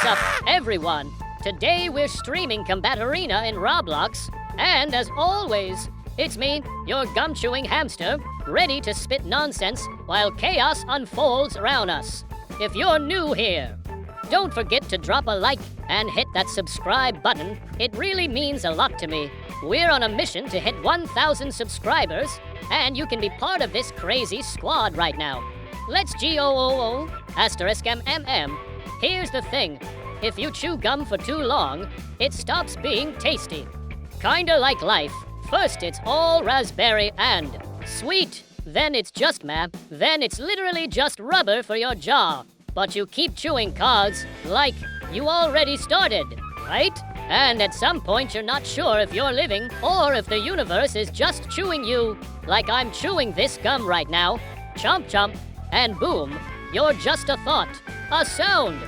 up, everyone? Today we're streaming Combat Arena in Roblox, and as always, it's me, your gum-chewing hamster, ready to spit nonsense while chaos unfolds around us. If you're new here, don't forget to drop a like and hit that subscribe button. It really means a lot to me. We're on a mission to hit 1,000 subscribers, and you can be part of this crazy squad right now. Let's GOOO *MMM. Here's the thing. If you chew gum for too long, it stops being tasty. Kinda like life. First it's all raspberry and sweet. Then it's just meh. Then it's literally just rubber for your jaw. But you keep chewing cards like you already started, right? And at some point you're not sure if you're living or if the universe is just chewing you, like I'm chewing this gum right now. Chomp chomp, and boom, you're just a thought, a sound,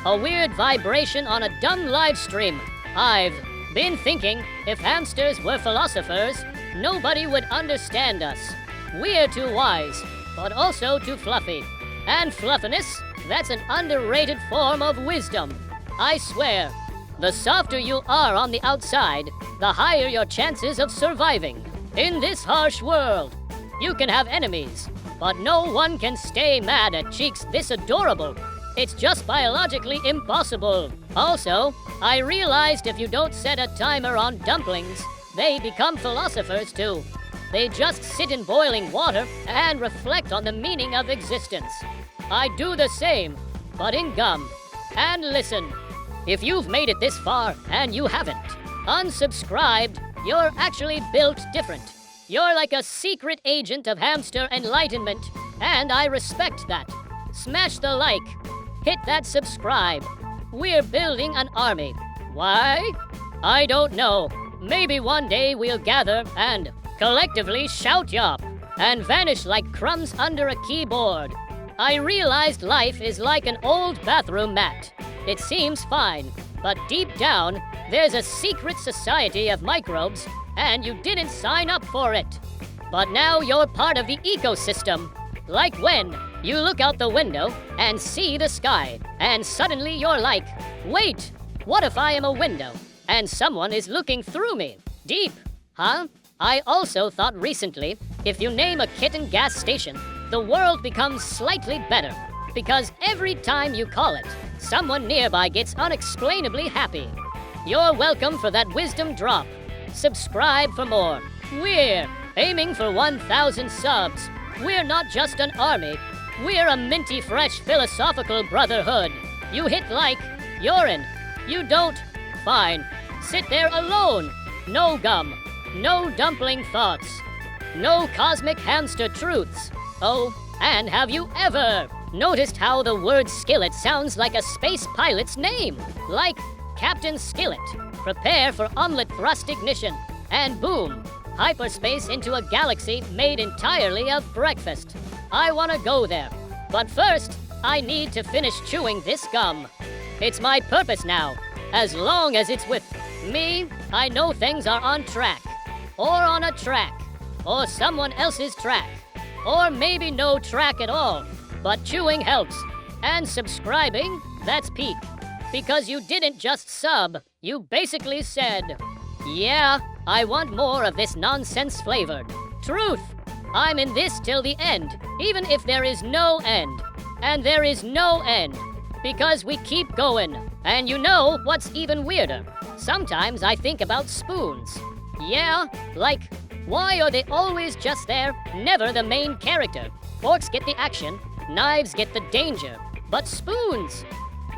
a weird vibration on a dumb live stream. I've been thinking if hamsters were philosophers, nobody would understand us. We're too wise, but also too fluffy. And fluffiness, that's an underrated form of wisdom. I swear, the softer you are on the outside, the higher your chances of surviving. In this harsh world, you can have enemies, but no one can stay mad at cheeks this adorable. It's just biologically impossible. Also, I realized if you don't set a timer on dumplings, they become philosophers too. They just sit in boiling water and reflect on the meaning of existence. I do the same, but in gum. And listen, if you've made it this far and you haven't unsubscribed, you're actually built different. You're like a secret agent of hamster enlightenment, and I respect that. Smash the like. Hit that subscribe. We're building an army. Why? I don't know. Maybe one day we'll gather and collectively shout yup and vanish like crumbs under a keyboard. I realized life is like an old bathroom mat. It seems fine, but deep down, there's a secret society of microbes, and you didn't sign up for it. But now you're part of the ecosystem. Like when you look out the window and see the sky, and suddenly you're like, wait, what if I am a window and someone is looking through me? Deep, huh? I also thought recently, if you name a kitten gas station, the world becomes slightly better. Because every time you call it, someone nearby gets unexplainably happy. You're welcome for that wisdom drop. Subscribe for more. We're aiming for 1,000 subs. We're not just an army. We're a minty fresh philosophical brotherhood. You hit like, you're in. You don't? Fine. Sit there alone. No gum. No dumpling thoughts. No cosmic hamster truths. Oh, and have you ever noticed how the word skillet sounds like a space pilot's name? Like Captain Skillet. Prepare for omelet thrust ignition. And boom, hyperspace into a galaxy made entirely of breakfast. I want to go there. But first, I need to finish chewing this gum. It's my purpose now. As long as it's with me, I know things are on track. Or on a track. Or someone else's track. Or maybe no track at all. But chewing helps. And subscribing, that's peak. Because you didn't just sub, you basically said, yeah, I want more of this nonsense flavored truth. I'm in this till the end, even if there is no end. And there is no end, because we keep going. And you know what's even weirder? Sometimes I think about spoons. Yeah, like, why are they always just there, never the main character? Forks get the action, knives get the danger. But spoons,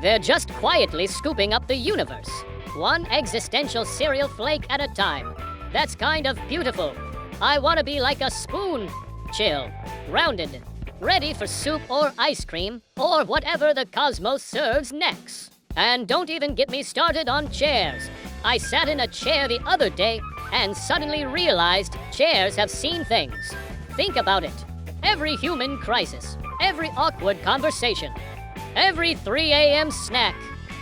they're just quietly scooping up the universe. One existential cereal flake at a time. That's kind of beautiful. I want to be like a spoon. Chill, rounded, ready for soup or ice cream, or whatever the cosmos serves next. And don't even get me started on chairs. I sat in a chair the other day and suddenly realized chairs have seen things. Think about it. Every human crisis, every awkward conversation, every 3 a.m. snack,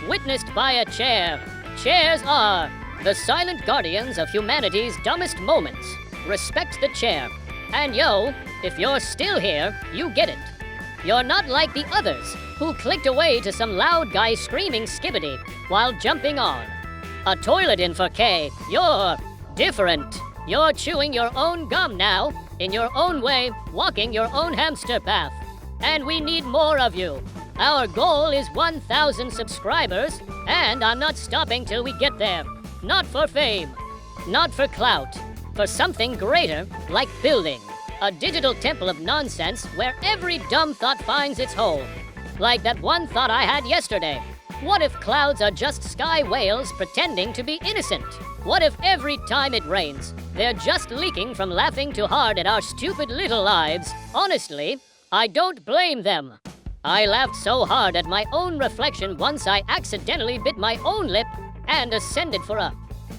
witnessed by a chair. Chairs are the silent guardians of humanity's dumbest moments. Respect the chair. And yo, if you're still here, you get it. You're not like the others. who clicked away to some loud guy screaming skibidi while jumping on. A toilet in for K. You're different. You're chewing your own gum now, in your own way, walking your own hamster path. And we need more of you. Our goal is 1,000 subscribers, and I'm not stopping till we get there. Not for fame, not for clout, for something greater, like building a digital temple of nonsense where every dumb thought finds its home. Like that one thought I had yesterday. What if clouds are just sky whales pretending to be innocent? What if every time it rains, they're just leaking from laughing too hard at our stupid little lives? Honestly, I don't blame them. I laughed so hard at my own reflection once I accidentally bit my own lip and ascended for a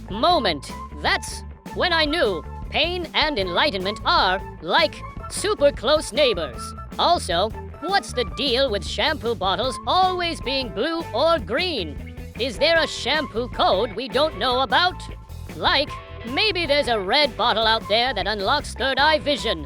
moment. That's when I knew pain and enlightenment are, like, super close neighbors. Also, what's the deal with shampoo bottles always being blue or green? Is there a shampoo code we don't know about? Like, maybe there's a red bottle out there that unlocks third eye vision.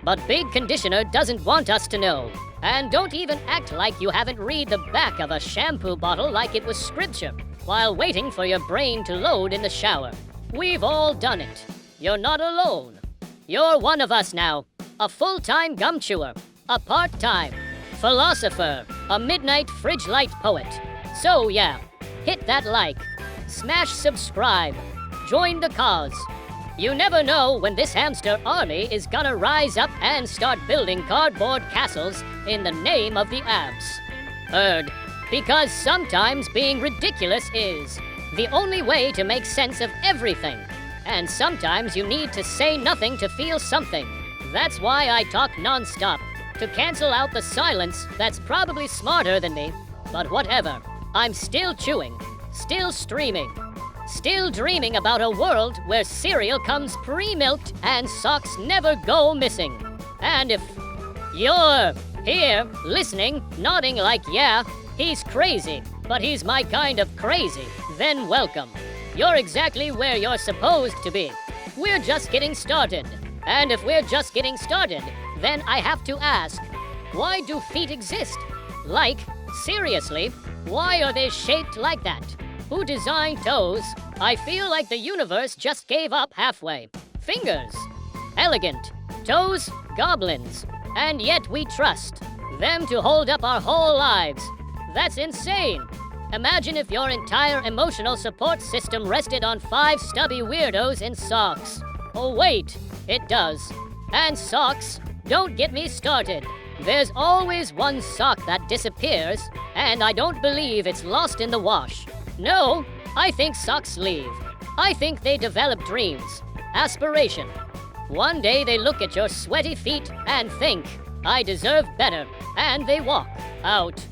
But Big Conditioner doesn't want us to know. And don't even act like you haven't read the back of a shampoo bottle like it was scripture while waiting for your brain to load in the shower. We've all done it. You're not alone. You're one of us now. A full-time gum chewer. A part-time philosopher. A midnight fridge light poet. So yeah, hit that like. Smash subscribe. Join the cause. You never know when this hamster army is gonna rise up and start building cardboard castles in the name of the abs. Heard. Because sometimes being ridiculous is the only way to make sense of everything. And sometimes you need to say nothing to feel something. That's why I talk nonstop, to cancel out the silence that's probably smarter than me. But whatever, I'm still chewing, still streaming. Still dreaming about a world where cereal comes pre-milked and socks never go missing. And if you're here, listening, nodding like, yeah, he's crazy, but he's my kind of crazy, then welcome. You're exactly where you're supposed to be. We're just getting started. And if we're just getting started, then I have to ask, why do feet exist? Like, seriously, why are they shaped like that? Who designed toes? I feel like the universe just gave up halfway. Fingers. Elegant. Toes, goblins. And yet we trust them to hold up our whole lives. That's insane. Imagine if your entire emotional support system rested on 5 stubby weirdos in socks. Oh wait, it does. And socks, don't get me started. There's always one sock that disappears, and I don't believe it's lost in the wash. No, I think socks leave. I think they develop dreams, aspiration. One day they look at your sweaty feet and think, I deserve better, and they walk out.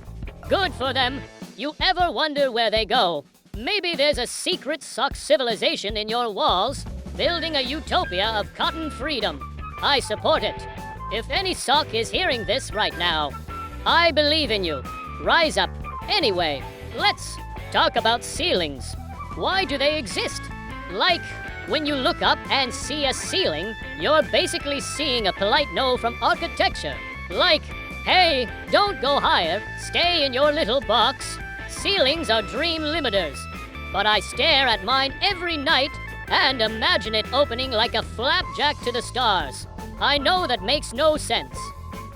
Good for them. You ever wonder where they go? Maybe there's a secret sock civilization in your walls, building a utopia of cotton freedom. I support it. If any sock is hearing this right now, I believe in you. Rise up. Anyway, let's talk about ceilings. Why do they exist? Like, when you look up and see a ceiling, you're basically seeing a polite no from architecture. Like, hey, don't go higher, stay in your little box. Ceilings are dream limiters. But I stare at mine every night and imagine it opening like a flapjack to the stars. I know that makes no sense.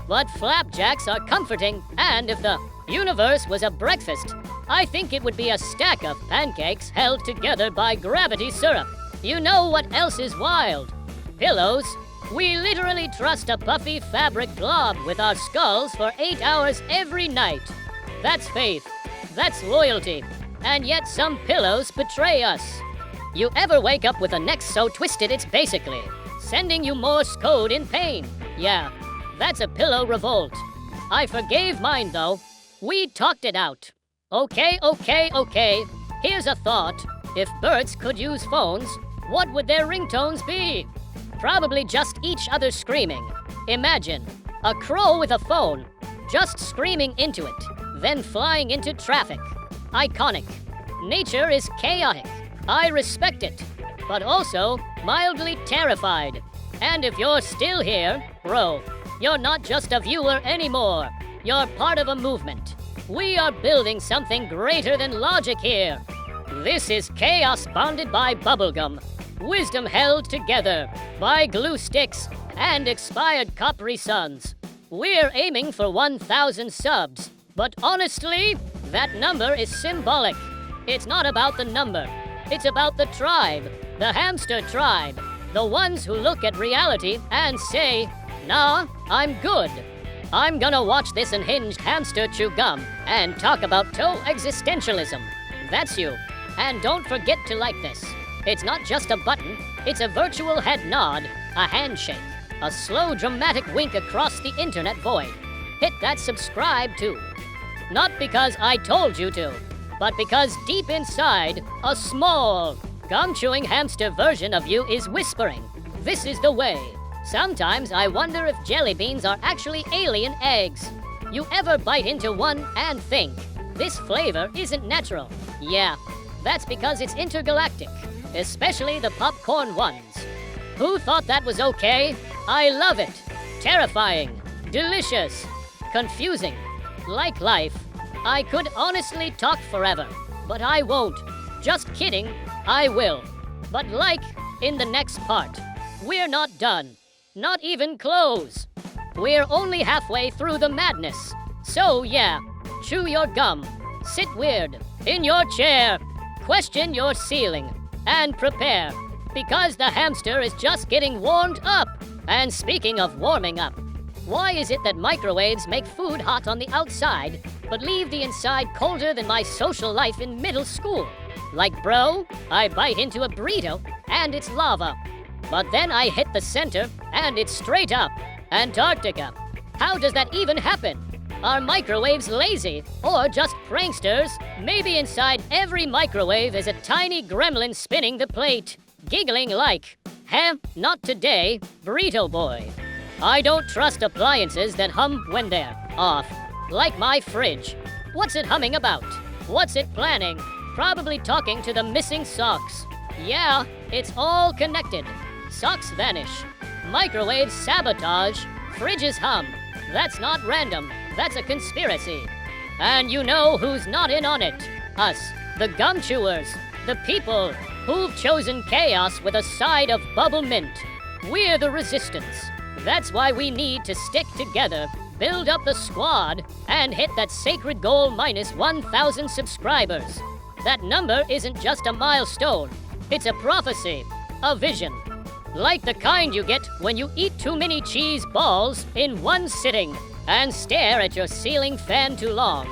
But flapjacks are comforting, and if the universe was a breakfast, I think it would be a stack of pancakes held together by gravity syrup. You know what else is wild? Pillows. We literally trust a puffy fabric blob with our skulls for 8 hours every night. That's faith. That's loyalty. And yet some pillows betray us. You ever wake up with a neck so twisted it's basically sending you Morse code in pain? Yeah, that's a pillow revolt. I forgave mine though. We talked it out. Okay. Here's a thought. If birds could use phones, what would their ringtones be? Probably just each other screaming. Imagine a crow with a phone, just screaming into it, then flying into traffic. Iconic. Nature is chaotic. I respect it, but also mildly terrified. And if you're still here, bro, you're not just a viewer anymore. You're part of a movement. We are building something greater than logic here. This is chaos bonded by bubblegum, wisdom held together by glue sticks and expired Capri Suns. We're aiming for 1,000 subs, but honestly, that number is symbolic. It's not about the number. It's about the tribe, the hamster tribe, the ones who look at reality and say, nah, I'm good. I'm gonna watch this unhinged hamster chew gum and talk about toe existentialism. That's you. And don't forget to like this. It's not just a button, it's a virtual head nod, a handshake, a slow dramatic wink across the internet void. Hit that subscribe too. Not because I told you to, but because deep inside, a small, gum-chewing hamster version of you is whispering, this is the way. Sometimes I wonder if jelly beans are actually alien eggs. You ever bite into one and think, this flavor isn't natural? Yeah, that's because it's intergalactic, especially the popcorn ones. Who thought that was okay? I love it. Terrifying, delicious, confusing, like life. I could honestly talk forever, but I won't. Just kidding, I will. But like in the next part, we're not done. Not even close. We're only halfway through the madness. So yeah, chew your gum, sit weird, in your chair, question your ceiling, and prepare, because the hamster is just getting warmed up. And speaking of warming up, why is it that microwaves make food hot on the outside, but leave the inside colder than my social life in middle school? Like, bro, I bite into a burrito, and it's lava. But then I hit the center, and it's straight up. Antarctica. How does that even happen? Are microwaves lazy, or just pranksters? Maybe inside every microwave is a tiny gremlin spinning the plate, giggling like, not today, burrito boy. I don't trust appliances that hum when they're off. Like my fridge. What's it humming about? What's it planning? Probably talking to the missing socks. Yeah, it's all connected. Socks vanish. Microwaves sabotage. Fridges hum. That's not random. That's a conspiracy. And you know who's not in on it? Us, the gum chewers, the people who've chosen chaos with a side of bubble mint. We're the resistance. That's why we need to stick together, build up the squad, and hit that sacred goal minus 1,000 subscribers. That number isn't just a milestone. It's a prophecy, a vision. Like the kind you get when you eat too many cheese balls in one sitting and stare at your ceiling fan too long.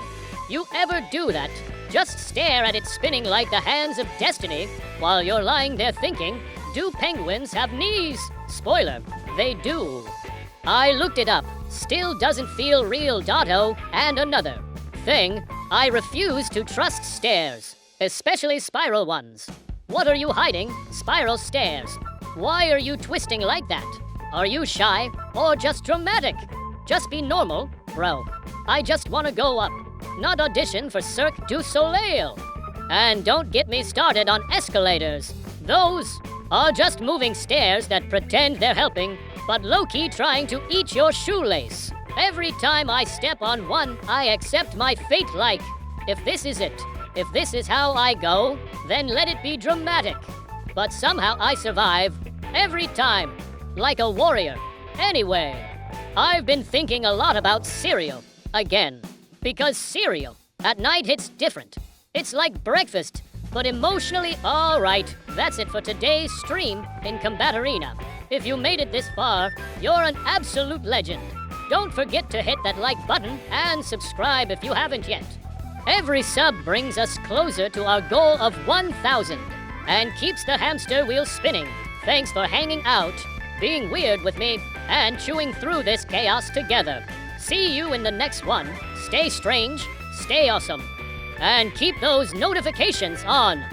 You ever do that? Just stare at it spinning like the hands of destiny while you're lying there thinking, do penguins have knees? Spoiler, they do. I looked it up. Still doesn't feel real, Dotto. And another thing, I refuse to trust stairs, especially spiral ones. What are you hiding? Spiral stairs. Why are you twisting like that? Are you shy or just dramatic? Just be normal, bro. I just want to go up, not audition for Cirque du Soleil. And don't get me started on escalators. Those are just moving stairs that pretend they're helping, but low-key trying to eat your shoelace. Every time I step on one, I accept my fate like, if this is it, if this is how I go, then let it be dramatic. But somehow I survive, every time, like a warrior. Anyway, I've been thinking a lot about cereal, again. Because cereal, at night hits different. It's like breakfast, but emotionally alright. That's it for today's stream in Combat Arena. If you made it this far, you're an absolute legend. Don't forget to hit that like button and subscribe if you haven't yet. Every sub brings us closer to our goal of 1,000 and keeps the hamster wheel spinning. Thanks for hanging out, being weird with me, and chewing through this chaos together. See you in the next one. Stay strange, stay awesome, and keep those notifications on.